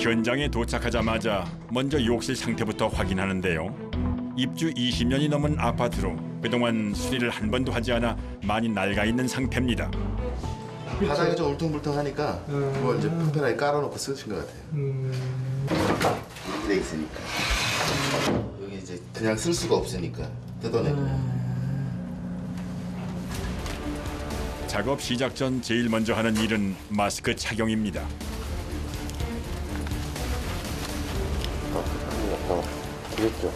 현장에 도착하자마자 먼저 욕실 상태부터 확인하는데요. 입주 20년이 넘은 아파트로 그동안 수리를 한 번도 하지 않아 많이 낡아 있는 상태입니다. 바닥이 좀 울퉁불퉁하니까 그걸 이제 편편하게 깔아놓고 쓰신 것 같아요. 이렇게 돼 있으니까 여기 이제 그냥 쓸 수가 없으니까 뜯어내고. 작업 시작 전 제일 먼저 하는 일은 마스크 착용입니다. 그랬죠.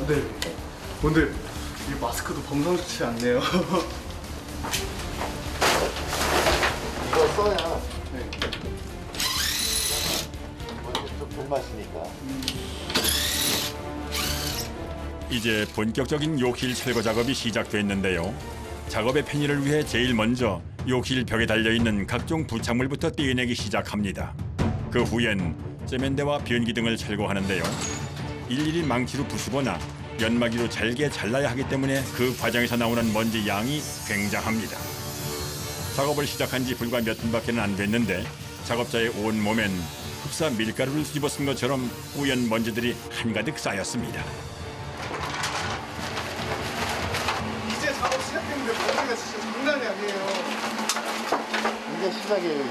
네. 근데 이 마스크도 범상치 않네요. 이거 써야 네. 좀 불맛이니까. 이제 본격적인 욕실 철거 작업이 시작됐는데요. 작업의 편의를 위해 제일 먼저 욕실 벽에 달려있는 각종 부착물부터 떼어내기 시작합니다. 그 후엔 세면대와 변기 등을 철거하는데요. 일일이 망치로 부수거나 연마기로 잘게 잘라야 하기 때문에 그 과정에서 나오는 먼지 양이 굉장합니다. 작업을 시작한 지 불과 몇 분밖에 안 됐는데 작업자의 온 몸엔 흡사 밀가루를 뒤집어 쓴 것처럼 뿌연 먼지들이 한가득 쌓였습니다. 이제 작업 시작했는데 먼지가 진짜 장난이 아니에요. 이제 시작이에요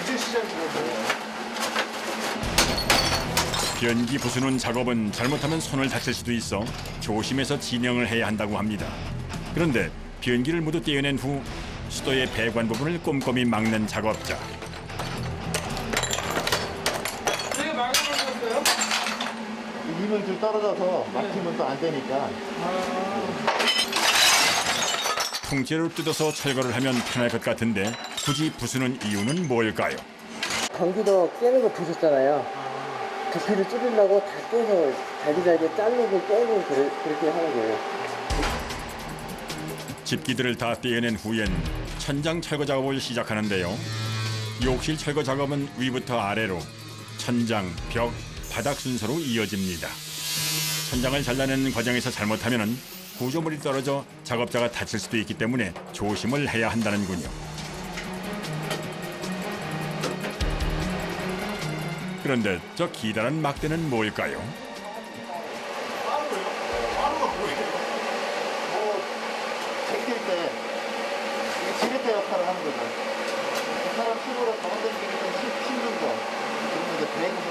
이제 시작이거든요. 변기 부수는 작업은 잘못하면 손을 다칠 수도 있어 조심해서 진행을 해야 한다고 합니다. 그런데 변기를 모두 떼어낸 후 수도의 배관 부분을 꼼꼼히 막는 작업자. 되게 막아놓으셨어요? 힘을 좀 떨어져서 막히면 또 안 되니까. 통째로 뜯어서 철거를 하면 편할 것 같은데 굳이 부수는 이유는 뭘까요? 경기도 깨는 거 보셨잖아요. 부피를 줄이려고 다 깨서 잘게 자르고 깨고 그렇게 하는 거예요. 집기들을 다 떼어낸 후엔 천장 철거 작업을 시작하는데요. 욕실 철거 작업은 위부터 아래로 천장, 벽, 바닥 순서로 이어집니다. 천장을 잘라내는 과정에서 잘못하면 구조물이 떨어져 작업자가 다칠 수도 있기 때문에 조심을 해야 한다는군요. 그런데 저 기다란 막대는 뭘까요? 제낄 때 이게 지렛대 역할을 하는 거죠. 그 사람 힘으로 잡아당기기 좀 힘든 거. 그러면 이제 배에서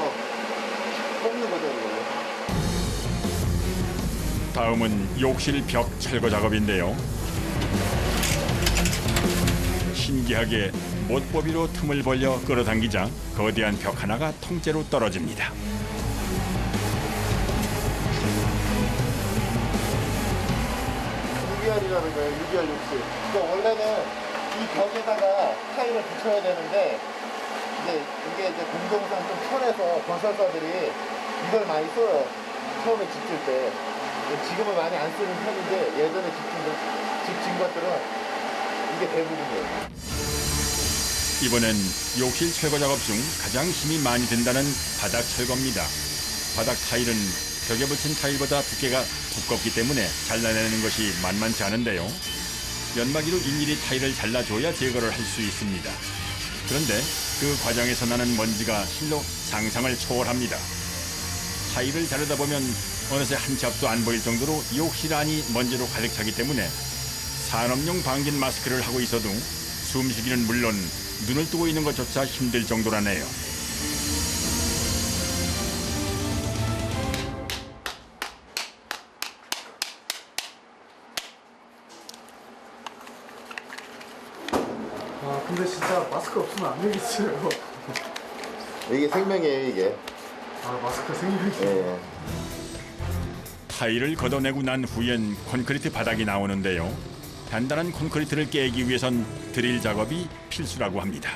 뽑는 거죠, 이거. 다음은 욕실 벽 철거 작업인데요. 신기하게 못보비로 틈을 벌려 끌어당기자 거대한 벽 하나가 통째로 떨어집니다. UBR이라는 거예요, UBR 욕실. 그러니까 원래는 이 벽에다가 타일을 붙여야 되는데 이게 이제 공정상 좀 편해서 건설사들이 이걸 많이 써요. 처음에 집 질 때. 지금은 많이 안 쓰는 편인데 예전에 집 진 것들은 이게 대부분이에요. 이번엔 욕실 철거 작업 중 가장 힘이 많이 든다는 바닥 철거입니다. 바닥 타일은 벽에 붙인 타일보다 두께가 두껍기 때문에 잘라내는 것이 만만치 않은데요. 연마기로 일일이 타일을 잘라줘야 제거를 할 수 있습니다. 그런데 그 과정에서 나는 먼지가 실로 상상을 초월합니다. 타일을 자르다 보면 어느새 한 치 앞도 안 보일 정도로 욕실 안이 먼지로 가득 차기 때문에 산업용 방진 마스크를 하고 있어도 숨쉬기는 물론 눈을 뜨고 있는 것조차 힘들 정도라네요. 아 근데 진짜 마스크 없으면 안 되겠어요. 이게 생명이에요, 이게. 아 마스크 생명이죠. 예. 타일을 걷어내고 난 후엔 콘크리트 바닥이 나오는데요. 단단한 콘크리트를 깨기 위해선 드릴 작업이 필수라고 합니다.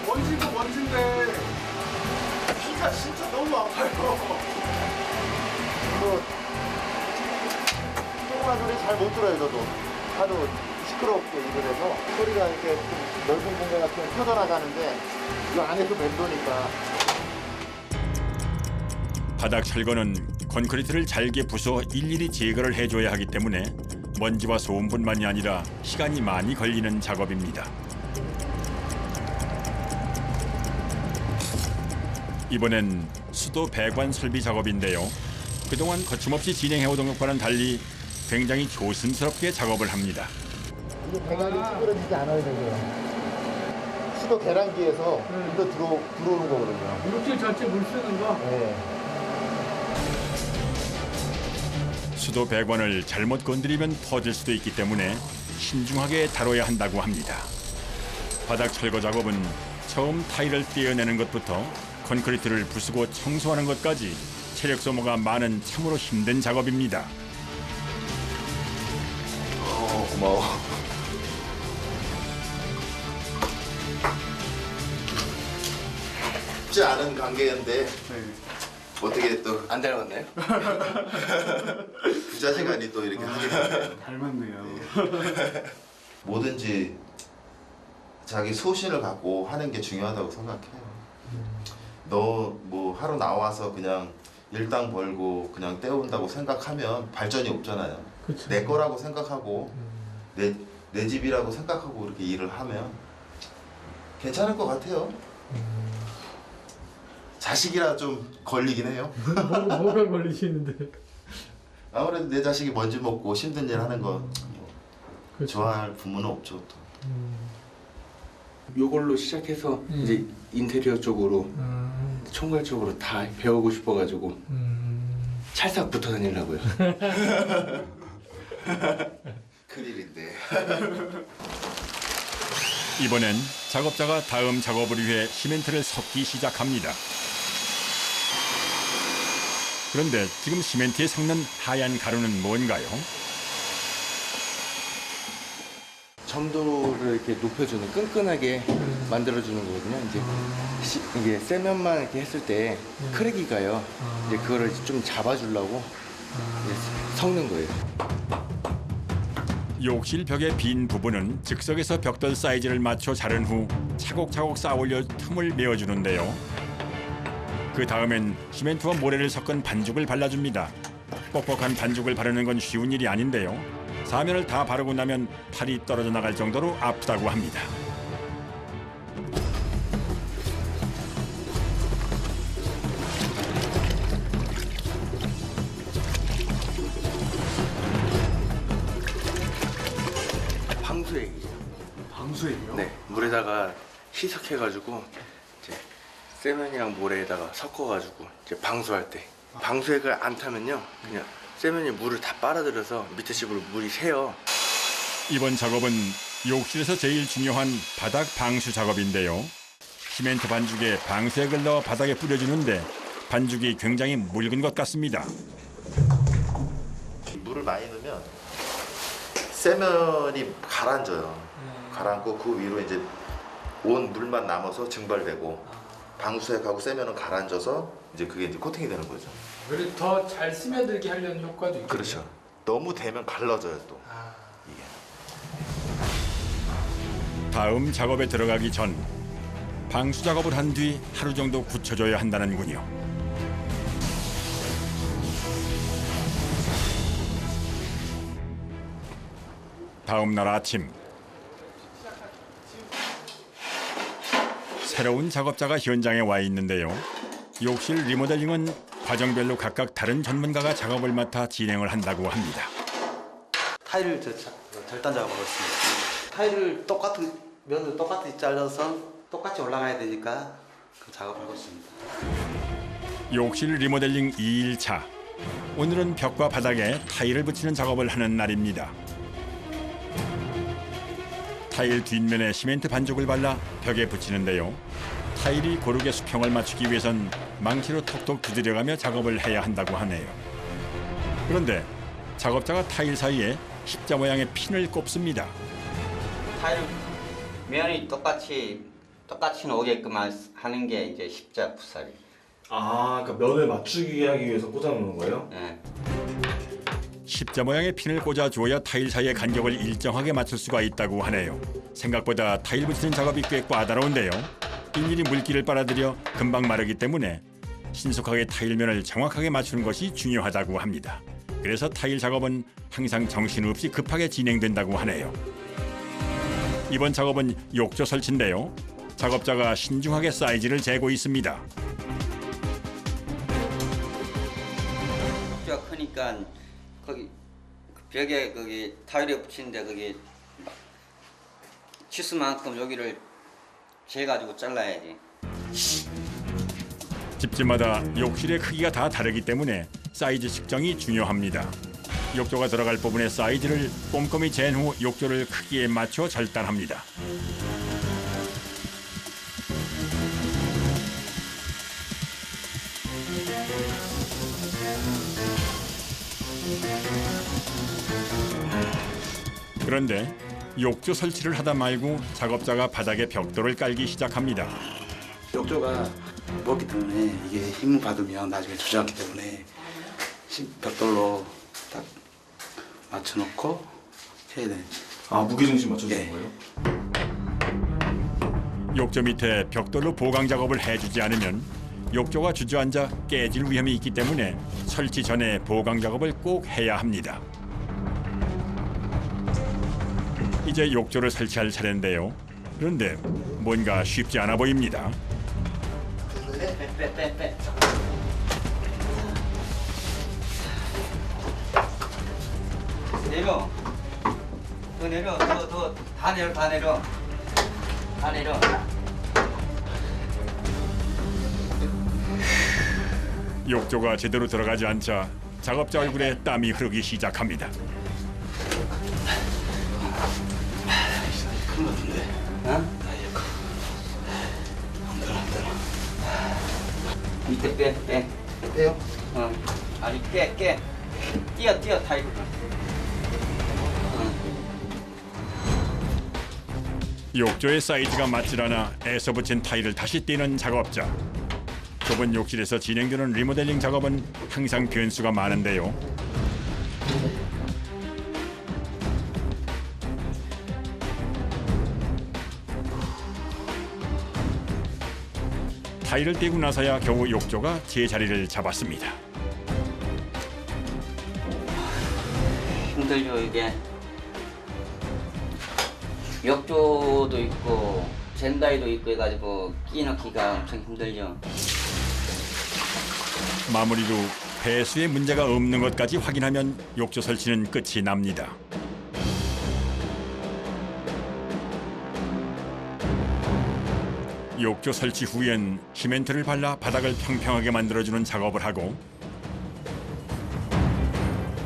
먼지도 먼지인데 피가 진짜 너무 아파요. 이거 조그만 소리 잘 못 들어요, 저도. 하도 시끄럽게 일을 해서 소리가 이렇게 좀 넓은 공간 같으면 터져나가는데 이 안에서 맴도니까. 바닥 철거는 콘크리트를 잘게 부숴 일일이 제거를 해줘야 하기 때문에 먼지와 소음뿐만이 아니라 시간이 많이 걸리는 작업입니다. 이번엔 수도 배관 설비 작업인데요. 그동안 거침없이 진행해오던 것과는 달리 굉장히 조심스럽게 작업을 합니다. 이게 배관이 찌그러지지 않아야 되고요. 수도 계량기에서 물도 들어오는 거거든요. 물질 전체 물 쓰는 거. 네. 수도 배관을 잘못 건드리면 터질 수도 있기 때문에 신중하게 다뤄야 한다고 합니다. 바닥 철거 작업은 처음 타일을 떼어내는 것부터 콘크리트를 부수고 청소하는 것까지 체력 소모가 많은 참으로 힘든 작업입니다. 고마워. 쉽지 않은 관계인데 어떻게 또 안 닮았나요? 부자지간이 또 이렇게 하게 되네요. 닮았네요. 뭐든지 자기 소신을 갖고 하는 게 중요하다고 생각해요. 너 뭐 하루 나와서 그냥 일당 벌고 그냥 때운다고 생각하면 발전이 없잖아요. 그쵸. 내 거라고 생각하고 내 집이라고 생각하고 이렇게 일을 하면 괜찮을 것 같아요. 자식이라 좀 걸리긴 해요. 뭐가 걸리시는데? 아무래도 내 자식이 먼지 먹고 힘든 일 하는 거 그쵸. 좋아할 부모는 없죠. 또. 요걸로 시작해서 이제 인테리어 쪽으로 총괄 쪽으로 다 배우고 싶어가지고 찰싹 붙어 다니려고요. 큰일인데. 이번엔 작업자가 다음 작업을 위해 시멘트를 섞기 시작합니다. 그런데 지금 시멘트에 섞는 하얀 가루는 뭔가요? 점도를 이렇게 높여주는 끈끈하게 만들어주는 거거든요. 이제 이게 세면만 이렇게 했을 때 크랙이가요. 이제 그거를 좀 잡아주려고 이제 섞는 거예요. 욕실 벽의 빈 부분은 즉석에서 벽돌 사이즈를 맞춰 자른 후 차곡차곡 쌓아올려 틈을 메워주는데요. 그 다음엔 시멘트와 모래를 섞은 반죽을 발라줍니다. 뻑뻑한 반죽을 바르는 건 쉬운 일이 아닌데요. 사면을 다 바르고 나면 팔이 떨어져 나갈 정도로 아프다고 합니다. 방수액이에요. 방수예요? 네, 물에다가 희석해가지고 이제 세면이랑 모래에다가 섞어가지고 이제 방수할 때 방수액을 안 타면요, 그냥 세면이 물을 다 빨아들여서 밑에 집으로 물이 새요. 이번 작업은 욕실에서 제일 중요한 바닥 방수 작업인데요. 시멘트 반죽에 방수액을 넣어 바닥에 뿌려주는데 반죽이 굉장히 묽은 것 같습니다. 물을 많이 넣으면 세면이 가라앉아요. 가라앉고 그 위로 이제 온 물만 남아서 증발되고 방수액하고 세면은 가라앉아서 이제 그게 이제 코팅이 되는 거죠. 그리고 더 잘 스며들게 하려는 효과도 있고. 그렇죠. 너무 되면 갈라져요 또. 다음 작업에 들어가기 전 방수 작업을 한 뒤 하루 정도 굳혀줘야 한다는군요. 다음 날 아침 새로운 작업자가 현장에 와 있는데요. 욕실 리모델링은 과정별로 각각 다른 전문가가 작업을 맡아 진행을 한다고 합니다. 타일을 절단 작업을 했습니다. 타일을 똑같은 면을 똑같이 잘라서 똑같이 올라가야 되니까 그 작업하고 있습니다. 욕실 리모델링 2일차. 오늘은 벽과 바닥에 타일을 붙이는 작업을 하는 날입니다. 타일 뒷면에 시멘트 반죽을 발라 벽에 붙이는데요. 타일이 고르게 수평을 맞추기 위해선 망치로 톡톡 두드려가며 작업을 해야 한다고 하네요. 그런데 작업자가 타일 사이에 십자 모양의 핀을 꼽습니다. 타일 면이 똑같이 오게끔 하는 게 이제 십자 부살이. 아, 그러니까 면을 맞추게 하기 위해서 꽂아놓는 거예요? 예. 십자 모양의 핀을 꽂아주어야 타일 사이의 간격을 일정하게 맞출 수가 있다고 하네요. 생각보다 타일 붙이는 작업이 꽤 까다로운데요. 일일이 물기를 빨아들여 금방 마르기 때문에 신속하게 타일면을 정확하게 맞추는 것이 중요하다고 합니다. 그래서 타일 작업은 항상 정신없이 급하게 진행된다고 하네요. 이번 작업은 욕조 설치인데요. 작업자가 신중하게 사이즈를 재고 있습니다. 그러니까 거기 그 벽에 거기 타일에 붙이는데 거기 치수만큼 여기를 재가지고 잘라야지. 집집마다 욕실의 크기가 다 다르기 때문에 사이즈 측정이 중요합니다. 욕조가 들어갈 부분의 사이즈를 꼼꼼히 잰 후 욕조를 크기에 맞춰 절단합니다. 그런데 욕조 설치를 하다 말고 작업자가 바닥에 벽돌을 깔기 시작합니다. 욕조가 무겁기 때문에 이게 힘을 받으면 나중에 주저앉기 때문에 벽돌로 딱 맞춰놓고 해야 돼. 아 무게중심 맞춰주는 예. 거예요? 욕조 밑에 벽돌로 보강 작업을 해주지 않으면 욕조가 주저앉아 깨질 위험이 있기 때문에 설치 전에 보강 작업을 꼭 해야 합니다. 이제 욕조를 설치할 차례인데요. 그런데 뭔가 쉽지 않아 보입니다. 빼. 내려. 더 내려. 더 다 내려. 욕조가 제대로 들어가지 않자 작업자 얼굴에 땀이 흐르기 시작합니다. 큰 거 같은데. 어? 안 들어. 밑에 빼. 빼요? 어. 아니 깨. 뛰어 타일. 욕조의 사이즈가 맞질 않아 애써 붙인 타일을 다시 떼는 작업자. 좁은 욕실에서 진행되는 리모델링 작업은 항상 변수가 많은데요. 타일을 떼고 나서야 겨우 욕조가 제자리를 잡았습니다. 힘들죠 이게. 욕조도 있고 젠다이도 있고 해가지고 끼 넣기가 엄청 힘들죠. 마무리로 배수에 문제가 없는 것까지 확인하면 욕조 설치는 끝이 납니다. 욕조 설치 후엔 시멘트를 발라 바닥을 평평하게 만들어주는 작업을 하고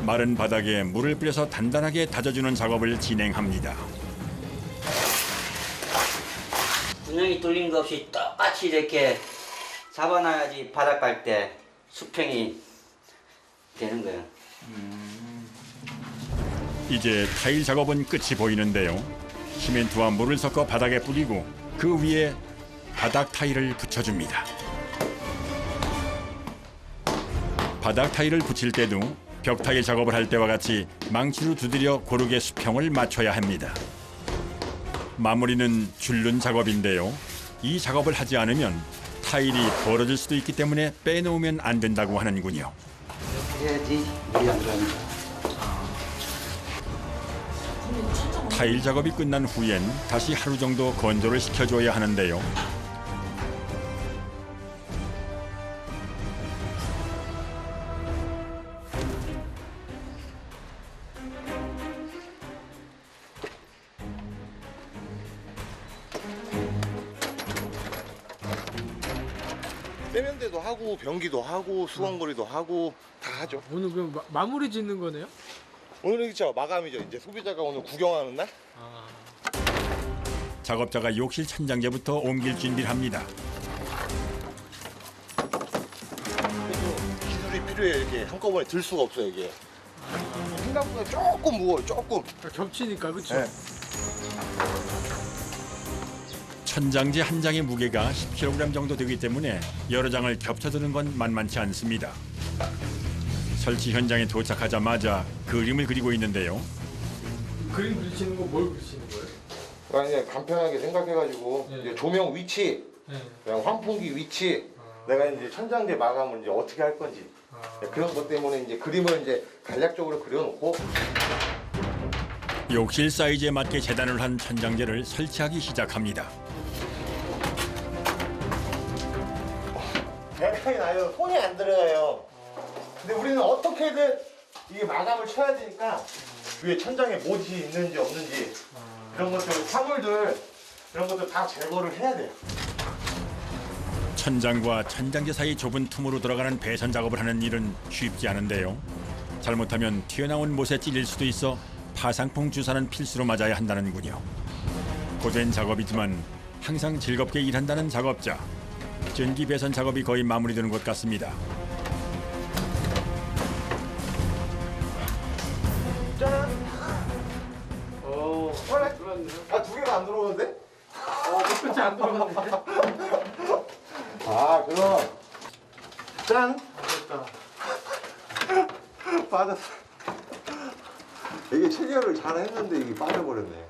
마른 바닥에 물을 뿌려서 단단하게 다져주는 작업을 진행합니다. 분명히 뚫린 거 없이 똑같이 이렇게 잡아놔야지 바닥 깔 때 수평이 되는 거예요. 이제 타일 작업은 끝이 보이는데요. 시멘트와 물을 섞어 바닥에 뿌리고 그 위에 바닥 타일을 붙여줍니다. 바닥 타일을 붙일 때도 벽 타일 작업을 할 때와 같이 망치로 두드려 고르게 수평을 맞춰야 합니다. 마무리는 줄눈 작업인데요. 이 작업을 하지 않으면 타일이 벌어질 수도 있기 때문에 빼놓으면 안 된다고 하는군요. 해야지 물이 안 들어가니까. 타일 작업이 끝난 후엔 다시 하루 정도 건조를 시켜줘야 하는데요. 세면대도 하고 변기도 하고 수건거리도 하고 다 하죠. 오늘 그럼 마무리 짓는 거네요? 오늘은 그쵸 마감이죠. 이제 소비자가 오늘 구경하는 날. 작업자가 욕실 천장재부터 옮길 준비를 합니다. 기술이 필요해. 이렇게 한꺼번에 들 수가 없어요 이게. 생각보다 조금 무거워요. 조금. 겹치니까 그렇죠? 네. 천장재 한 장의 무게가 10kg 정도 되기 때문에 여러 장을 겹쳐드는 건 만만치 않습니다. 설치 현장에 도착하자마자 그림을 그리고 있는데요. 그림 그리시는 거 뭘 그리시는 거예요? 그러니까 이제 간편하게 생각해가지고 네. 이제 조명 위치, 네. 그냥 환풍기 위치, 내가 이제 천장재 마감을 이제 어떻게 할 건지 그런 것 때문에 이제 그림을 이제 간략적으로 그려놓고 욕실 사이즈에 맞게 재단을 한 천장재를 설치하기 시작합니다. 대강이 나요. 손이 안 들어가요. 근데 우리는 어떻게든 이게 마감을 쳐야 되니까 위에 천장에 못이 있는지 없는지 이런 것들, 화물들 이런 것들 다 제거를 해야 돼요. 천장과 천장재 사이 좁은 틈으로 들어가는 배선 작업을 하는 일은 쉽지 않은데요. 잘못하면 튀어나온 못에 찔릴 수도 있어 파상풍 주사는 필수로 맞아야 한다는군요. 고된 작업이지만 항상 즐겁게 일한다는 작업자. 전기 배선 작업이 거의 마무리되는 것 같습니다. 짠! 원래? 아, 두 개가 안 들어오는데? 끝이 안 들어갔네. 아, 그럼 짠! 됐다. 빠졌어. 이게 체결을 잘 했는데 이게 빠져버렸네.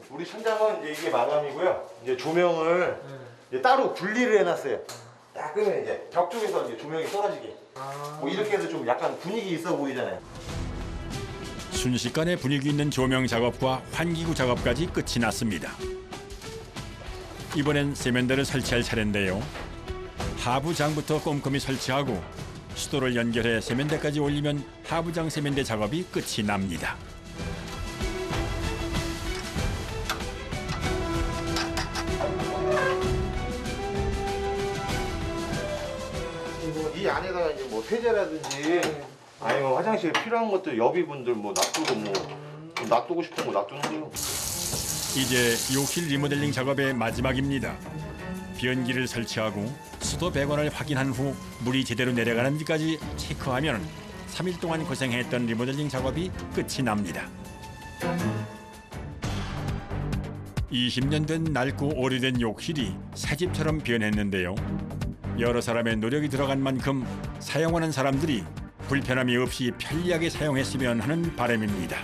우리 천장은 이제 이게 마감이고요. 이제 조명을 이제 따로 분리를 해놨어요. 딱 끄면 이제 벽 쪽에서 이제 조명이 떨어지게. 뭐 이렇게 해서 좀 약간 분위기 있어 보이잖아요. 순식간에 분위기 있는 조명 작업과 환기구 작업까지 끝이 났습니다. 이번엔 세면대를 설치할 차례인데요. 하부장부터 꼼꼼히 설치하고 수도를 연결해 세면대까지 올리면 하부장 세면대 작업이 끝이 납니다. 이 안에다가 이제 뭐 세제라든지 아니면 화장실에 필요한 것들 여비분들 뭐 놔두고 뭐 놔두고 싶은 거 놔두는 거요. 이제 욕실 리모델링 작업의 마지막입니다. 변기를 설치하고 수도 배관을 확인한 후 물이 제대로 내려가는지까지 체크하면 3일 동안 고생했던 리모델링 작업이 끝이 납니다. 20년 된 낡고 오래된 욕실이 새집처럼 변했는데요. 여러 사람의 노력이 들어간 만큼 사용하는 사람들이 불편함이 없이 편리하게 사용했으면 하는 바람입니다.